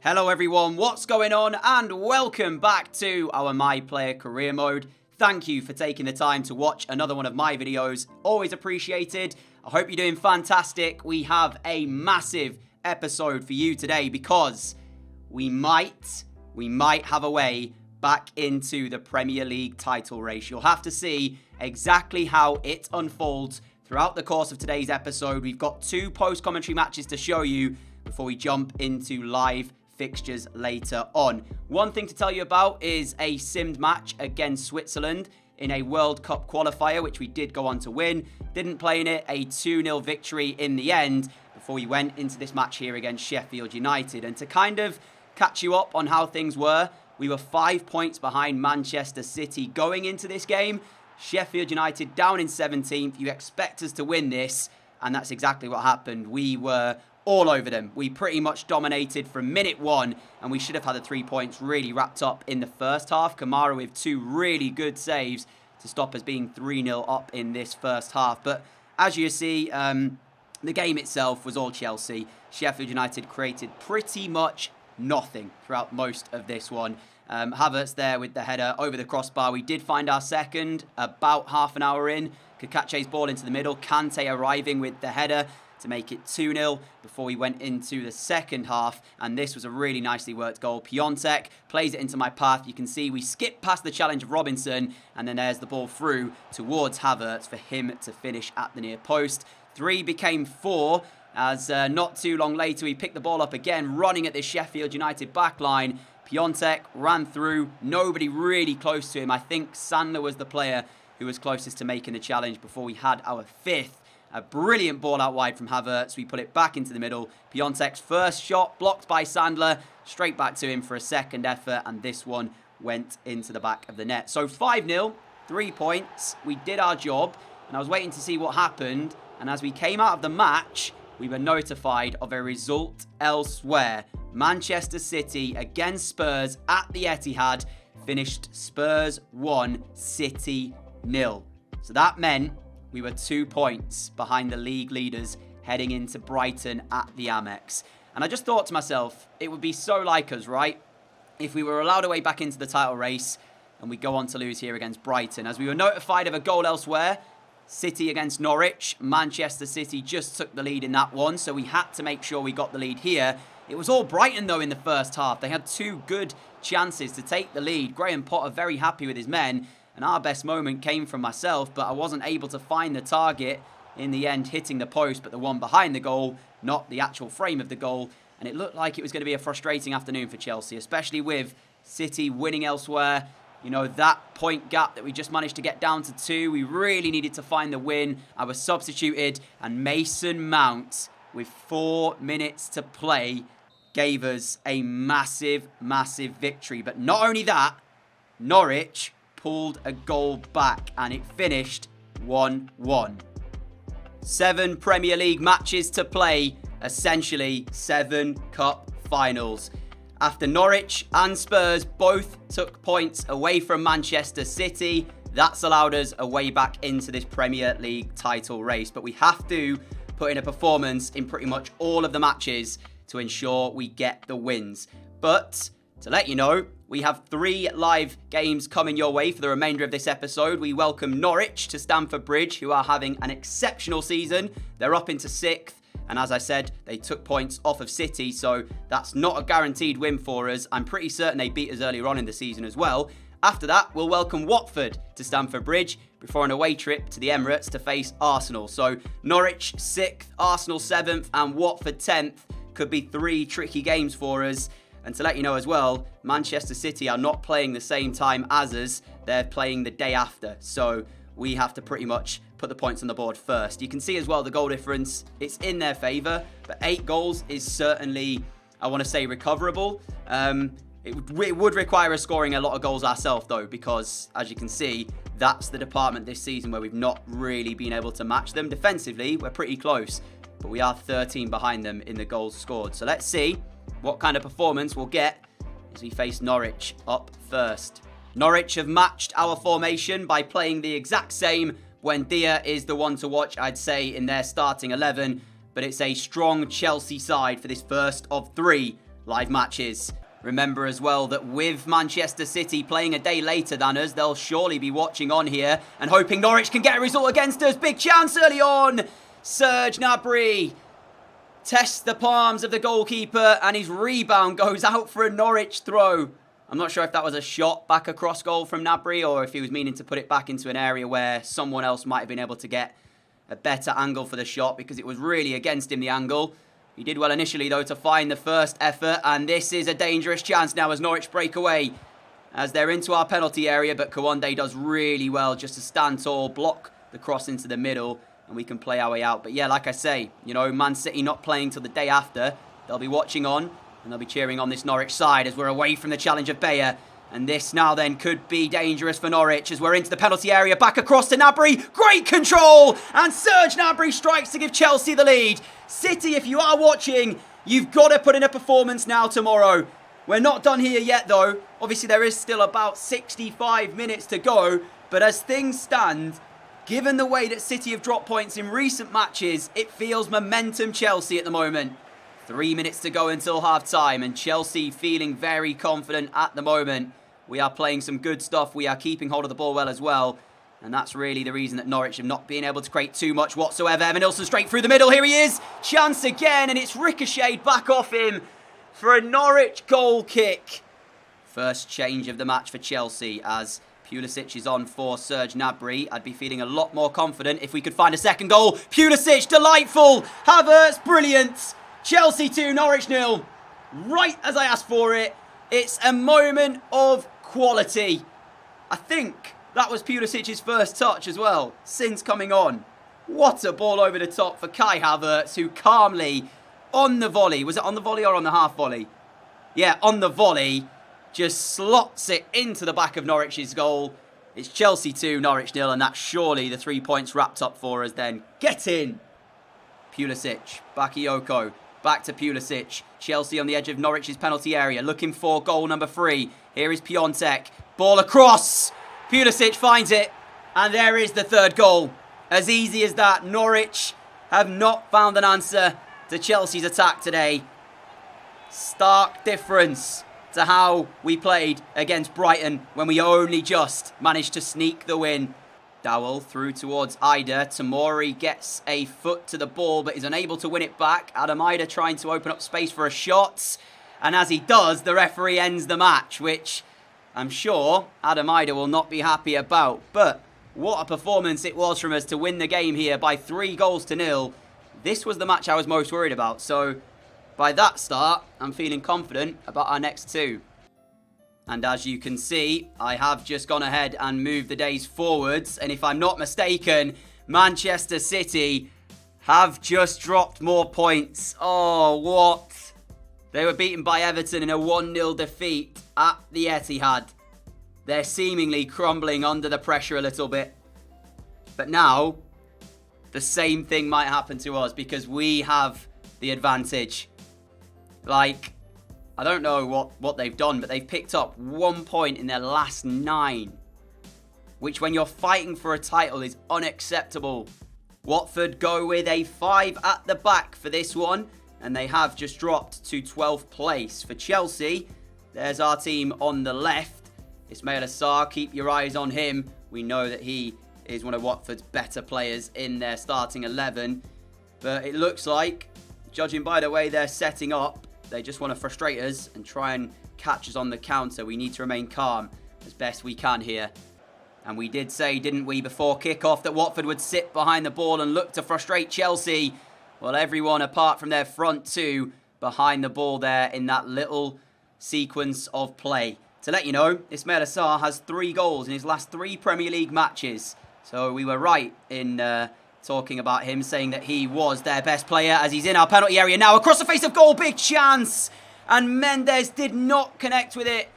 Hello everyone, what's going on? And welcome back to our My Player Career Mode. Thank you for taking the time to watch another one of my videos. Always appreciated. I hope you're doing fantastic. We have a massive episode for you today because we might have a way back into the Premier League title race. You'll have to see exactly how it unfolds throughout the course of today's episode. We've got 2 post-commentary matches to show you before we jump into live fixtures later on. One thing to tell you about is a simmed match against Switzerland in a World Cup qualifier, which we did go on to win. Didn't play in it, a 2-0 victory in the end before we went into this match here against Sheffield United. And to kind of catch you up on how things were, we were 5 points behind Manchester City going into this game. Sheffield United down in 17th. You expect us to win this, and that's exactly what happened. We were all over them. We pretty much dominated from minute 1, and we should have had the 3 points really wrapped up in the first half. Kamara with 2 really good saves to stop us being 3-0 up in this first half. But as you see, the game itself was all Chelsea. Sheffield United created pretty much nothing throughout most of this one. Havertz there with the header over the crossbar. We did find our second about half an hour in. Kakache's ball into the middle. Kante arriving with the header to make it 2-0 before we went into the second half. And this was a really nicely worked goal. Piontek plays it into my path. You can see we skip past the challenge of Robinson, and then there's the ball through towards Havertz for him to finish at the near post. 3 became 4 as not too long later we picked the ball up again, running at this Sheffield United backline. Piontek ran through, nobody really close to him. I think Sandler was the player who was closest to making the challenge before we had our 5th. A brilliant ball out wide from Havertz. We put it back into the middle. Piontek's first shot blocked by Sandler. Straight back to him for a second effort. And this one went into the back of the net. So 5-0, 3 points. We did our job. And I was waiting to see what happened. And as we came out of the match, we were notified of a result elsewhere. Manchester City against Spurs at the Etihad finished Spurs 1, City 0. So that meant we were 2 points behind the league leaders heading into Brighton at the Amex. And I just thought to myself, it would be so like us, right? If we were allowed a way back into the title race and we go on to lose here against Brighton. As we were notified of a goal elsewhere, City against Norwich. Manchester City just took the lead in that one, so we had to make sure we got the lead here. It was all Brighton, though, in the first half. They had 2 good chances to take the lead. Graham Potter very happy with his men. And our best moment came from myself, but I wasn't able to find the target in the end, hitting the post, but the one behind the goal, not the actual frame of the goal. And it looked like it was going to be a frustrating afternoon for Chelsea, especially with City winning elsewhere. You know, that point gap that we just managed to get down to 2, we really needed to find the win. I was substituted, and Mason Mount, with 4 minutes to play, gave us a massive, massive victory. But not only that, Norwich pulled a goal back and it finished 1-1. 7 Premier League matches to play, essentially 7 cup finals. After Norwich and Spurs both took points away from Manchester City, that's allowed us a way back into this Premier League title race. But we have to put in a performance in pretty much all of the matches to ensure we get the wins. But to let you know, we have 3 live games coming your way for the remainder of this episode. We welcome Norwich to Stamford Bridge, who are having an exceptional season. They're up into 6th, and as I said, they took points off of City, so that's not a guaranteed win for us. I'm pretty certain they beat us earlier on in the season as well. After that, we'll welcome Watford to Stamford Bridge before an away trip to the Emirates to face Arsenal. So Norwich 6th, Arsenal 7th, and Watford 10th could be 3 tricky games for us. And to let you know as well, Manchester City are not playing the same time as us. They're playing the day after. So we have to pretty much put the points on the board first. You can see as well the goal difference. It's in their favour. But 8 goals is certainly, I want to say, recoverable. It would require us scoring a lot of goals ourselves, though, because, as you can see, that's the department this season where we've not really been able to match them. Defensively, we're pretty close. But we are 13 behind them in the goals scored. So let's see what kind of performance we'll get as we face Norwich up first. Norwich have matched our formation by playing the exact same. Buendia is the one to watch, I'd say, in their starting 11. But it's a strong Chelsea side for this first of 3 live matches. Remember as well that with Manchester City playing a day later than us, they'll surely be watching on here and hoping Norwich can get a result against us. Big chance early on. Serge Gnabry tests the palms of the goalkeeper and his rebound goes out for a Norwich throw. I'm not sure if that was a shot back across goal from Gnabry or if he was meaning to put it back into an area where someone else might have been able to get a better angle for the shot, because it was really against him, the angle. He did well initially, though, to find the first effort, and this is a dangerous chance now as Norwich break away, as they're into our penalty area, but Kawande does really well just to stand tall, block the cross into the middle, and we can play our way out. But yeah, like I say, you know, Man City not playing till the day after. They'll be watching on, and they'll be cheering on this Norwich side as we're away from the challenge of Bayer. And this now then could be dangerous for Norwich as we're into the penalty area. Back across to Gnabry. Great control. And Serge Gnabry strikes to give Chelsea the lead. City, if you are watching, you've got to put in a performance now tomorrow. We're not done here yet, though. Obviously, there is still about 65 minutes to go. But as things stand, given the way that City have dropped points in recent matches, it feels momentum Chelsea at the moment. 3 minutes to go until half-time, and Chelsea feeling very confident at the moment. We are playing some good stuff. We are keeping hold of the ball well as well. And that's really the reason that Norwich have not been able to create too much whatsoever. Evan Nilsson straight through the middle. Here he is. Chance again, and it's ricocheted back off him for a Norwich goal kick. First change of the match for Chelsea as Pulisic is on for Serge Gnabry. I'd be feeling a lot more confident if we could find a second goal. Pulisic, delightful. Havertz, brilliant. Chelsea 2, Norwich 0. Right as I asked for it. It's a moment of quality. I think that was Pulisic's first touch as well since coming on. What a ball over the top for Kai Havertz, who calmly, on the volley, was it on the volley or on the half volley? Yeah, on the volley, just slots it into the back of Norwich's goal. It's Chelsea 2, Norwich 0, and that's surely the 3 points wrapped up for us then. Get in! Pulisic, Bakayoko. Back to Pulisic. Chelsea on the edge of Norwich's penalty area, looking for goal number 3. Here is Piontek. Ball across. Pulisic finds it. And there is the third goal. As easy as that. Norwich have not found an answer to Chelsea's attack today. Stark difference to how we played against Brighton when we only just managed to sneak the win. Dowell through towards Ida. Tamori gets a foot to the ball but is unable to win it back. Adam Ida trying to open up space for a shot. And as he does, the referee ends the match, which I'm sure Adam Ida will not be happy about. But what a performance it was from us to win the game here by 3-0. This was the match I was most worried about. So by that start, I'm feeling confident about our next 2. And as you can see, I have just gone ahead and moved the days forwards. And if I'm not mistaken, Manchester City have just dropped more points. Oh, what? They were beaten by Everton in a 1-0 defeat at the Etihad. They're seemingly crumbling under the pressure a little bit. But now, the same thing might happen to us because we have the advantage. Like, I don't know what they've done, but they've picked up 1 point in their last 9. Which, when you're fighting for a title, is unacceptable. Watford go with a 5 at the back for this one. And they have just dropped to 12th place. For Chelsea, there's our team on the left. Ismail Assar, keep your eyes on him. We know that he is one of Watford's better players in their starting 11. But it looks like, judging by the way they're setting up, they just want to frustrate us and try and catch us on the counter. We need to remain calm as best we can here. And we did say, didn't we, before kickoff, that Watford would sit behind the ball and look to frustrate Chelsea. Well, everyone apart from their front 2 behind the ball there in that little sequence of play. To let you know, Ismail Assar has 3 goals in his last 3 Premier League matches. So we were right in talking about him, saying that he was their best player as he's in our penalty area now. Across the face of goal, big chance. And Mendes did not connect with it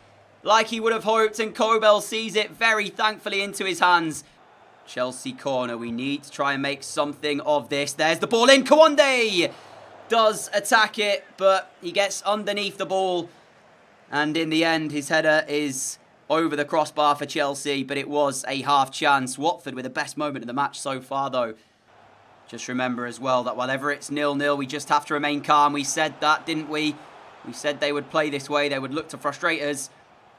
like he would have hoped. And Kobel sees it very thankfully into his hands. Chelsea corner. We need to try and make something of this. There's the ball in. Kawande does attack it, but he gets underneath the ball. And in the end, his header is over the crossbar for Chelsea, but it was a half chance. Watford with the best moment of the match so far, though. Just remember as well that whenever it's 0-0, we just have to remain calm. We said that, didn't we? We said they would play this way. They would look to frustrate us.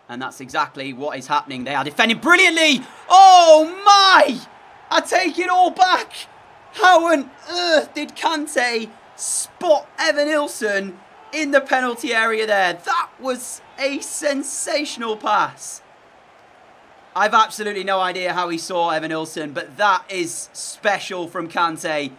And that's exactly what is happening. They are defending brilliantly. Oh, my! I take it all back. How on earth did Kante spot Evan Nilsson in the penalty area there? That was a sensational pass. I've absolutely no idea how he saw Evan Nilsson, but that is special from Kante.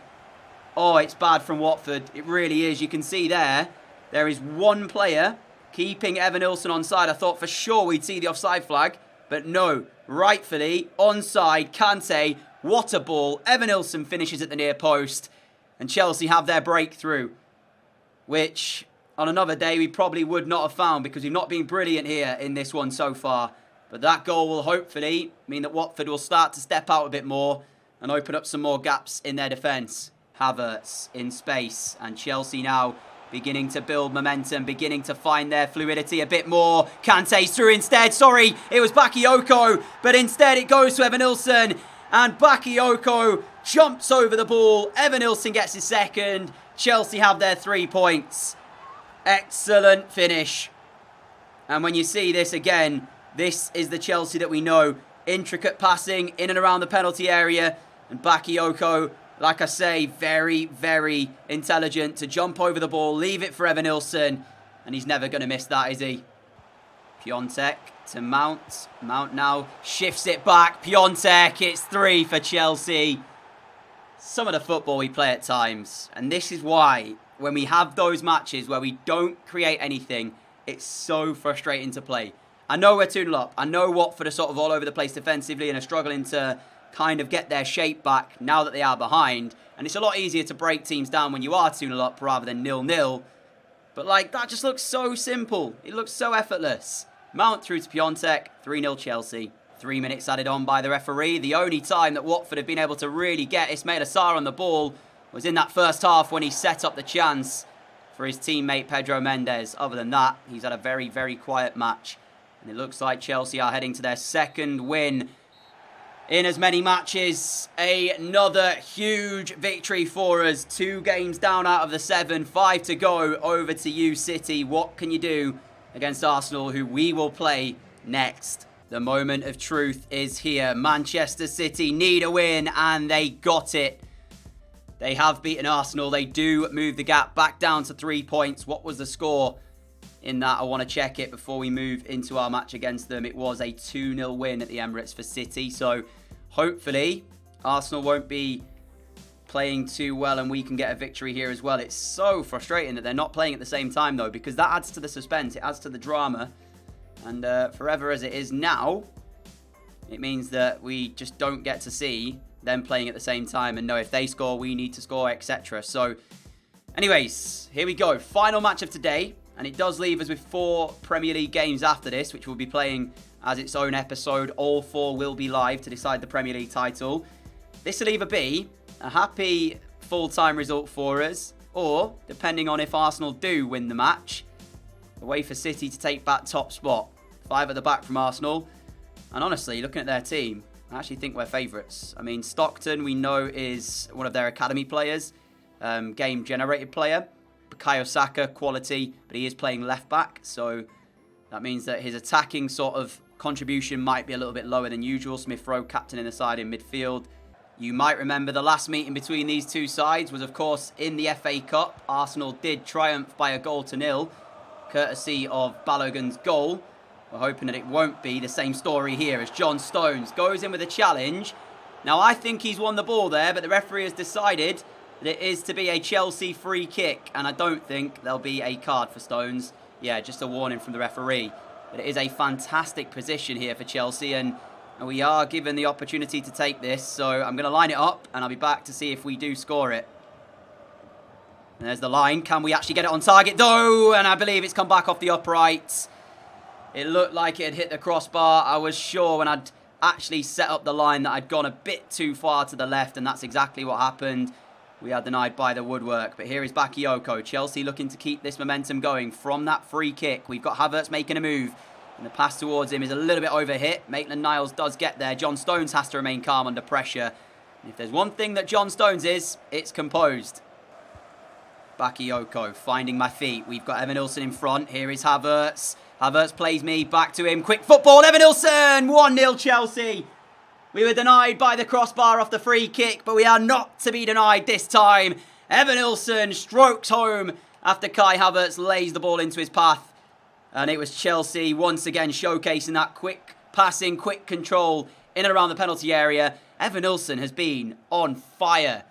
Oh, it's bad from Watford. It really is. You can see there is one player keeping Evan Nilsson onside. I thought for sure we'd see the offside flag, but no. Rightfully, onside, Kante. What a ball. Evan Nilsson finishes at the near post, and Chelsea have their breakthrough, which on another day we probably would not have found because we've not been brilliant here in this one so far. But that goal will hopefully mean that Watford will start to step out a bit more and open up some more gaps in their defence. Havertz in space, and Chelsea now beginning to build momentum, beginning to find their fluidity a bit more. Kante's through instead. Sorry, it was Bakayoko, but instead it goes to Evan Nilsson, and Bakayoko jumps over the ball. Evan Nilsson gets his second. Chelsea have their 3 points. Excellent finish. And when you see this again, this is the Chelsea that we know. Intricate passing in and around the penalty area. And Bakayoko, like I say, very, very intelligent to jump over the ball, leave it for Evan Nilsson. And he's never going to miss that, is he? Piontek to Mount. Mount now shifts it back. Piontek, it's 3 for Chelsea. Some of the football we play at times. And this is why, when we have those matches where we don't create anything, it's so frustrating to play. I know we're 2-0 up. I know Watford are sort of all over the place defensively and are struggling to kind of get their shape back now that they are behind. And it's a lot easier to break teams down when you are 2-0 up rather than 0-0. But like, that just looks so simple. It looks so effortless. Mount through to Piontek, 3-0 Chelsea. 3 minutes added on by the referee. The only time that Watford have been able to really get Ismail Assar on the ball was in that first half when he set up the chance for his teammate Pedro Mendes. Other than that, he's had a very, very quiet match. And it looks like Chelsea are heading to their second win in as many matches. Another huge victory for us. 2 games down out of the 7. 5 to go. Over to you, City. What can you do against Arsenal, who we will play next? The moment of truth is here. Manchester City need a win, and they got it. They have beaten Arsenal. They do move the gap back down to 3 points. What was the score in that? I want to check it before we move into our match against them. It was a 2-0 win at the Emirates for City. So hopefully Arsenal won't be playing too well and we can get a victory here as well. It's so frustrating that they're not playing at the same time though, because that adds to the suspense. It adds to the drama. And forever as it is now, it means that we just don't get to see them playing at the same time and know if they score, we need to score, etc. So anyways, here we go. Final match of today. And it does leave us with 4 Premier League games after this, which we'll be playing as its own episode. All 4 will be live to decide the Premier League title. This will either be a happy full-time result for us, or, depending on if Arsenal do win the match, a way for City to take back top spot. 5 at the back from Arsenal. And honestly, looking at their team, I actually think we're favourites. I mean, Stockton, we know, is one of their academy players, game-generated player. Bukayo Saka, quality, but he is playing left-back, so that means that his attacking sort of contribution might be a little bit lower than usual. Smith-Rowe captaining the side in midfield. You might remember the last meeting between these two sides was, of course, in the FA Cup. Arsenal did triumph by a 0-0, courtesy of Balogun's goal. We're hoping that it won't be the same story here as John Stones goes in with a challenge. Now, I think he's won the ball there, but the referee has decided that it is to be a Chelsea free kick, and I don't think there'll be a card for Stones. Yeah, just a warning from the referee. But it is a fantastic position here for Chelsea, and we are given the opportunity to take this. So I'm going to line it up, and I'll be back to see if we do score it. There's the line. Can we actually get it on target, though? And I believe it's come back off the uprights. It looked like it had hit the crossbar. I was sure when I'd actually set up the line that I'd gone a bit too far to the left, and that's exactly what happened. We are denied by the woodwork, but here is Bakayoko. Chelsea looking to keep this momentum going from that free kick. We've got Havertz making a move, and the pass towards him is a little bit overhit. Maitland-Niles does get there. John Stones has to remain calm under pressure. And if there's one thing that John Stones is, it's composed. Bakayoko finding my feet. We've got Evanilson in front. Here is Havertz. Havertz plays me. Back to him. Quick football. Evanilson. 1-0 Chelsea. We were denied by the crossbar off the free kick, but we are not to be denied this time. Evanilson strokes home after Kai Havertz lays the ball into his path. And it was Chelsea once again showcasing that quick passing, quick control in and around the penalty area. Evanilson has been on fire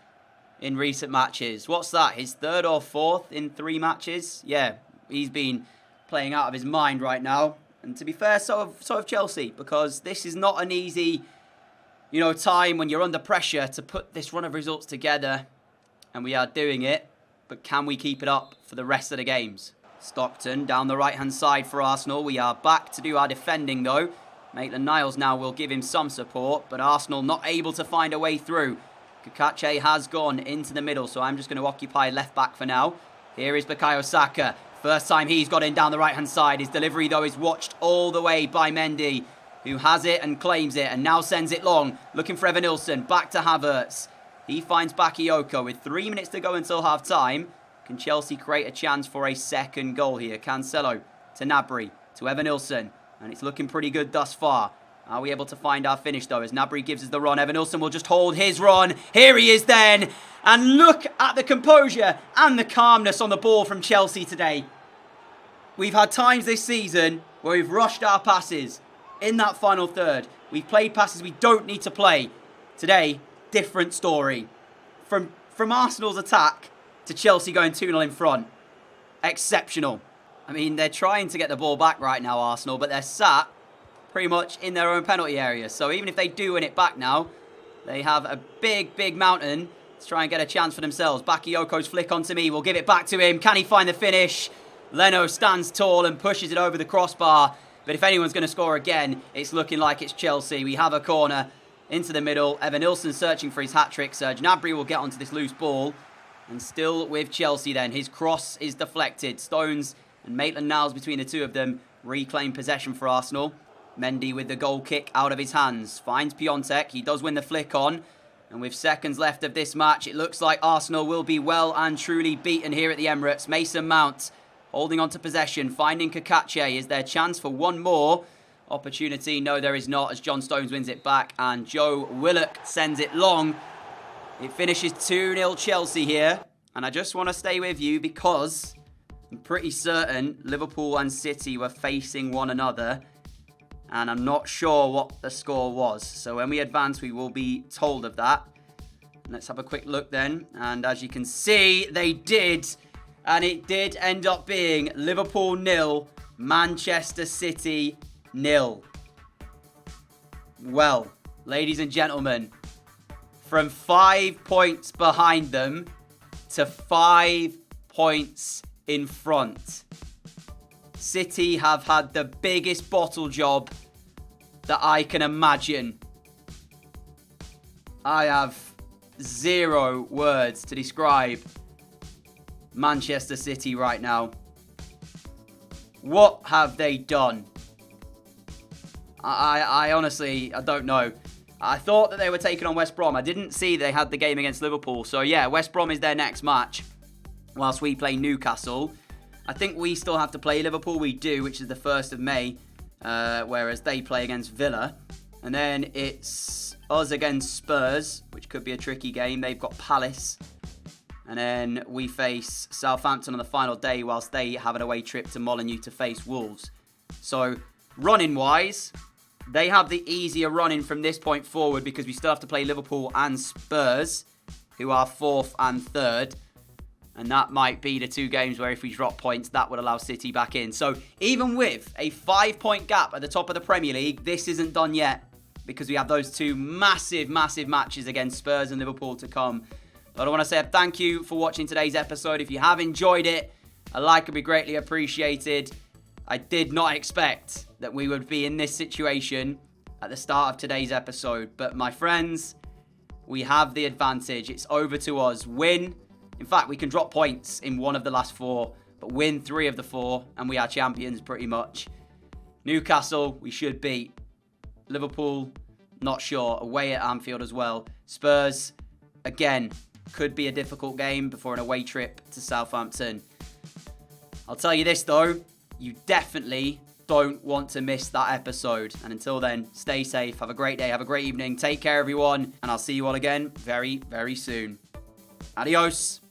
in recent matches. What's that? His third or fourth in 3 matches? Yeah, he's been playing out of his mind right now. And to be fair, so have Chelsea, because this is not an easy, time when you're under pressure to put this run of results together. And we are doing it. But can we keep it up for the rest of the games? Stockton down the right-hand side for Arsenal. We are back to do our defending though. Maitland-Niles now will give him some support, but Arsenal not able to find a way through. Kakache has gone into the middle, so I'm just going to occupy left back for now. Here is Bukayo Saka. First time he's got in down the right-hand side. His delivery, though, is watched all the way by Mendy, who has it and claims it, and now sends it long. Looking for Evanilson. Back to Havertz. He finds Bakayoko with 3 minutes to go until half-time. Can Chelsea create a chance for a second goal here? Cancelo to Gnabry, to Evanilson. And it's looking pretty good thus far. Are we able to find our finish, though, as Gnabry gives us the run? Evanilson will just hold his run. Here he is then. And look at the composure and the calmness on the ball from Chelsea today. We've had times this season where we've rushed our passes in that final third. We've played passes we don't need to play. Today, different story. From Arsenal's attack to Chelsea going 2-0 in front. Exceptional. I mean, they're trying to get the ball back right now, Arsenal, but they're sat pretty much in their own penalty area. So even if they do win it back now, they have a big, big mountain to try and get a chance for themselves. Bakayoko's flick onto me. We'll give it back to him. Can he find the finish? Leno stands tall and pushes it over the crossbar. But if anyone's going to score again, it's looking like it's Chelsea. We have a corner into the middle. Evanilson searching for his hat-trick. Serge Gnabry will get onto this loose ball. And still with Chelsea then. His cross is deflected. Stones and Maitland-Niles between the two of them reclaim possession for Arsenal. Mendy with the goal kick out of his hands. Finds Piontek. He does win the flick on. And with seconds left of this match, it looks like Arsenal will be well and truly beaten here at the Emirates. Mason Mount holding on to possession. Finding Kakache. Is there a chance for one more opportunity? No, there is not, as John Stones wins it back. And Joe Willock sends it long. It finishes 2-0 Chelsea here. And I just want to stay with you because I'm pretty certain Liverpool and City were facing one another. And I'm not sure what the score was. So when we advance, we will be told of that. Let's have a quick look then. And as you can see, they did. And it did end up being Liverpool 0, Manchester City 0. Well, ladies and gentlemen, from 5 points behind them to 5 points in front. City have had the biggest bottle job that I can imagine. I have 0 words to describe Manchester City right now. What have they done? I honestly, I don't know. I thought that they were taking on West Brom. I didn't see they had the game against Liverpool. So yeah, West Brom is their next match whilst we play Newcastle. I think we still have to play Liverpool. We do, which is the 1st of May, whereas they play against Villa. And then it's us against Spurs, which could be a tricky game. They've got Palace. And then we face Southampton on the final day, whilst they have an away trip to Molineux to face Wolves. So, running-wise, they have the easier running from this point forward because we still have to play Liverpool and Spurs, who are 4th and 3rd. And that might be the 2 games where if we drop points, that would allow City back in. So even with a 5-point gap at the top of the Premier League, this isn't done yet because we have those 2 massive, massive matches against Spurs and Liverpool to come. But I want to say a thank you for watching today's episode. If you have enjoyed it, a like would be greatly appreciated. I did not expect that we would be in this situation at the start of today's episode. But my friends, we have the advantage. It's over to us. Win. In fact, we can drop points in 1 of the last 4, but win 3 of the 4, and we are champions pretty much. Newcastle, we should beat. Liverpool, not sure. Away at Anfield as well. Spurs, again, Could be a difficult game before an away trip to Southampton. I'll tell you this though, you definitely don't want to miss that episode. And until then, stay safe, have a great day, have a great evening, take care everyone, and I'll see you all again very, very soon. Adios.